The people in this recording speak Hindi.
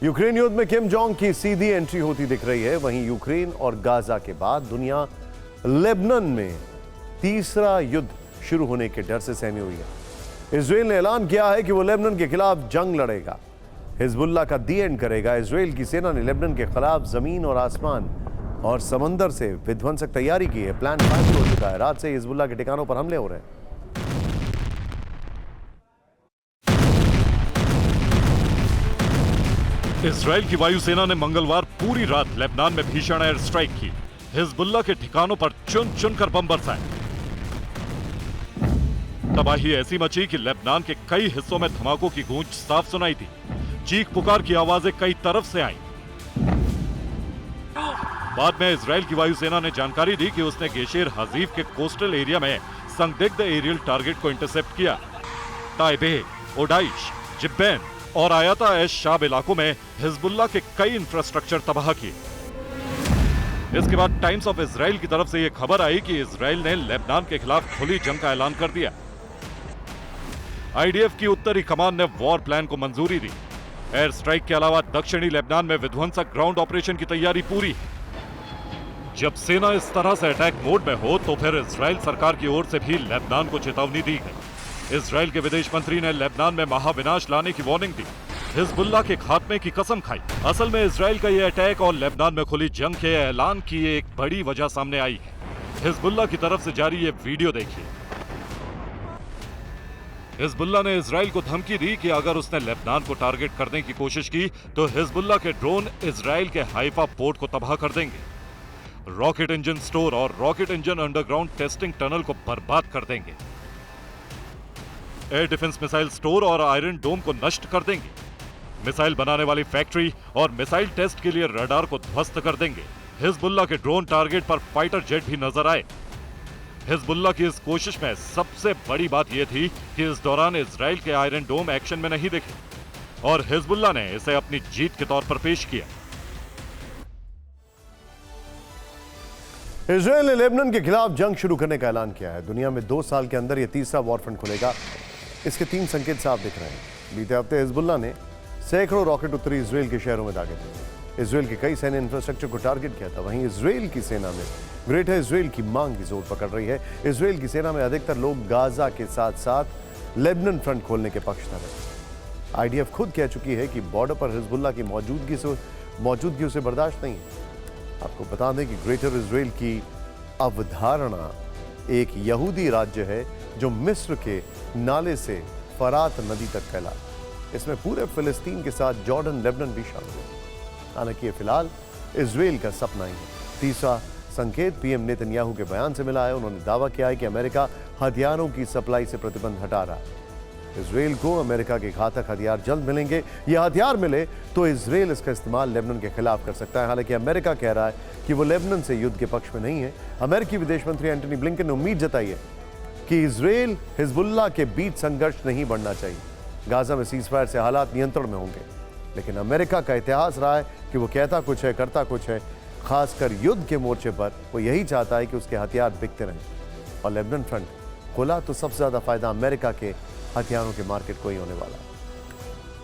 यूक्रेन युद्ध में किम जोंग की सीधी एंट्री होती दिख रही है। वहीं यूक्रेन और गाजा के बाद दुनिया लेबनान में तीसरा युद्ध शुरू होने के डर से सहमी हुई है। इजराइल ने ऐलान किया है कि वो लेबनान के खिलाफ जंग लड़ेगा, हिजबुल्लाह का दी एंड करेगा। इजराइल की सेना ने लेबनान के खिलाफ जमीन और आसमान और समंदर से विध्वंसक तैयारी की है। प्लान फाइनल हो चुका है। रात से हिजबुल्लाह के ठिकानों पर हमले हो रहे हैं। इजराइल की वायुसेना ने मंगलवार पूरी रात लेबनान में भीषण एयर स्ट्राइक की। हिजबुल्लाह के ठिकानों पर चुन चुनकर बम बरसाए। तबाही ऐसी मची कि लेबनान के कई हिस्सों में धमाकों की गूंज साफ सुनाई दी। चीख पुकार की आवाजें कई तरफ से आईं। बाद में इजराइल की वायुसेना ने जानकारी दी कि उसने गेशेर हजीफ के कोस्टल एरिया में संदिग्ध एरियल टारगेट को इंटरसेप्ट किया। ताइबे, ओडाइश, जिब्बैन और आयता एश शाब इलाकों में हिजबुल्लाह के कई इंफ्रास्ट्रक्चर तबाह किए। इसके बाद टाइम्स ऑफ इजराइल की तरफ से यह खबर आई कि इजराइल ने लेबनान के खिलाफ खुली जंग का ऐलान कर दिया। आईडीएफ की उत्तरी कमान ने वॉर प्लान को मंजूरी दी। एयर स्ट्राइक के अलावा दक्षिणी लेबनान में विध्वंसक ग्राउंड ऑपरेशन की तैयारी पूरी है। जब सेना इस तरह से अटैक मोड में हो तो फिर इजराइल सरकार की ओर से भी लेबनान को चेतावनी दी गई। इजराइल के विदेश मंत्री ने लेबनान में महाविनाश लाने की वार्निंग दी। हिजबुल्लाह के खात्मे की कसम खाई। असल में इजराइल का यह अटैक और लेबनान में खुली जंग के ऐलान की एक बड़ी वजह सामने आई है। हिजबुल्लाह की तरफ से जारी ये वीडियो देखिए। हिजबुल्लाह ने इजराइल को धमकी दी कि अगर उसने लेबनान को टारगेट करने की कोशिश की तो हिजबुल्लाह के ड्रोन इजराइल के हाइफा पोर्ट को तबाह कर देंगे, रॉकेट इंजन स्टोर और rocket engine underground testing tunnel को बर्बाद कर देंगे, एयर डिफेंस मिसाइल स्टोर और आयरन डोम को नष्ट कर देंगे, मिसाइल बनाने वाली फैक्ट्री और मिसाइल टेस्ट के लिए रडार को ध्वस्त कर देंगे। हिजबुल्लाह के ड्रोन टारगेट पर फाइटर जेट भी नजर आए। हिजबुल्लाह की इस कोशिश में सबसे बड़ी बात यह थी कि इस दौरान इजराइल के आयरन डोम एक्शन में नहीं दिखे और हिजबुल्लाह ने इसे अपनी जीत के तौर पर पेश किया। इजराइल ने लेबनान के खिलाफ जंग शुरू करने का ऐलान किया है। दुनिया में 2 साल के अंदर यह तीसरा वॉरफ्रंट खुलेगा। इसके 3 संकेत साफ दिख रहे हैं। बीते हफ्ते हिजबुल्लाह ने सैकड़ों रॉकेट उत्तरी इजराइल के शहरों में दागे थे। इजराइल के कई सैन्य इंफ्रास्ट्रक्चर को टारगेट किया था। वहीं इजराइल की सेना में ग्रेटर इजराइल की मांग की जोर पकड़ रही है। इजराइल की सेना में अधिकतर लोग गाजा के साथ साथ लेबनान फ्रंट खोलने के पक्षधर हैं। आईडीएफ खुद कह चुकी है कि बॉर्डर पर हिजबुल्लाह की मौजूदगी उसे बर्दाश्त नहीं है। आपको बता दें कि ग्रेटर इजराइल की अवधारणा एक यहूदी राज्य है जो मिस्र के नाले से फरात नदी तक फैला। इसमें पूरे फिलिस्तीन के साथ जॉर्डन, लेबनान भी शामिल है। हालांकि ये फिलहाल इजराइल का सपना ही है। तीसरा संकेत पीएम नेतन्याहू के बयान से मिला है। उन्होंने दावा किया है कि अमेरिका हथियारों की सप्लाई से प्रतिबंध हटा रहा है। इजराइल को अमेरिका के घातक हथियार जल्द मिलेंगे। ये हथियार मिले तो इजराइल इसका इस्तेमाल लेबनान के खिलाफ कर सकता है। हालांकि अमेरिका कह रहा है कि वो लेबनान से युद्ध के पक्ष में नहीं है। अमेरिकी विदेश मंत्री एंटनी ब्लिंकन ने उम्मीद जताई है कि इजराइल हिजबुल्लाह के बीच संघर्ष नहीं बढ़ना चाहिए। गाजा में सीजफायर से हालात नियंत्रण में होंगे। लेकिन अमेरिका का इतिहास रहा है कि वो कहता कुछ है, करता कुछ है। खासकर युद्ध के मोर्चे पर वो यही चाहता है कि उसके हथियार बिकते रहें। और लेबनान फ्रंट खुला तो सबसे ज्यादा फायदा अमेरिका के हथियारों के मार्केट को ही होने वाला है।